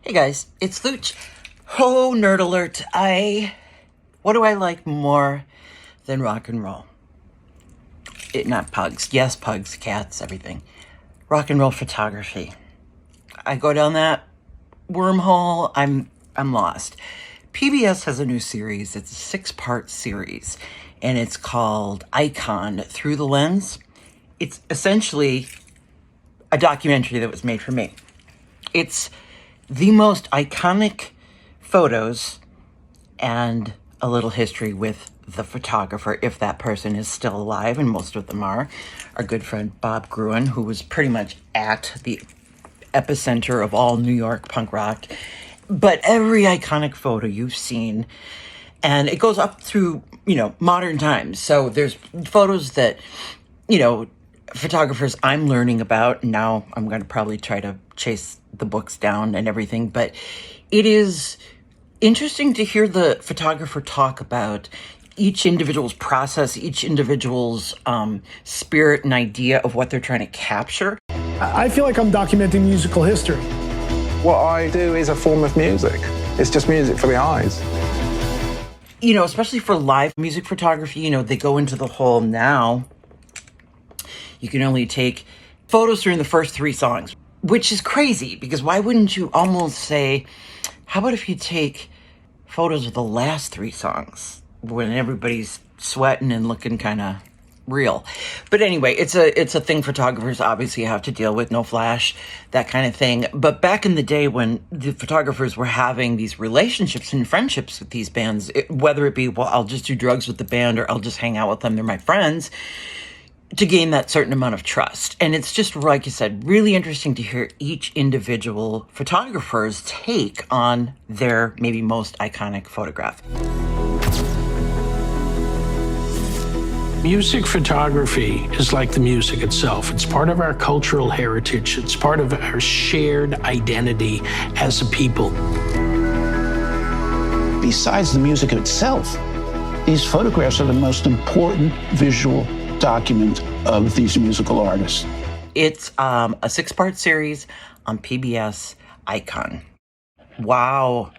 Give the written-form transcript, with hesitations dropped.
Hey guys, it's Looch. Oh, nerd alert. What do I like more than rock and roll? Not pugs. Yes, pugs, cats, everything. Rock and roll photography. I go down that wormhole, I'm lost. PBS has a new series. It's a 6-part series, and it's called Icon Through the Lens. It's essentially a documentary that was made for me. It's the most iconic photos and a little history with the photographer, if that person is still alive, and most of them are. Our good friend Bob Gruen, who was pretty much at the epicenter of all New York punk rock. But every iconic photo you've seen, and it goes up through, modern times. So there's photos that, photographers I'm learning about. Now I'm going to probably try to chase the books down and everything. But it is interesting to hear the photographer talk about each individual's process, each individual's spirit and idea of what they're trying to capture. I feel like I'm documenting musical history. What I do is a form of music. It's just music for the eyes. Especially for live music photography, they go into the whole now. You can only take photos during the first 3 songs, which is crazy because why wouldn't you almost say, how about if you take photos of the last 3 songs when everybody's sweating and looking kind of real? But anyway, it's a thing photographers obviously have to deal with, no flash, that kind of thing. But back in the day when the photographers were having these relationships and friendships with these bands, whether it be, well, I'll just do drugs with the band or I'll just hang out with them, they're my friends, to gain that certain amount of trust. And it's just, like you said, really interesting to hear each individual photographer's take on their maybe most iconic photograph. Music photography is like the music itself. It's part of our cultural heritage. It's part of our shared identity as a people. Besides the music itself, these photographs are the most important visual document of these musical artists. It's a 6-part series on PBS, Icon. Wow.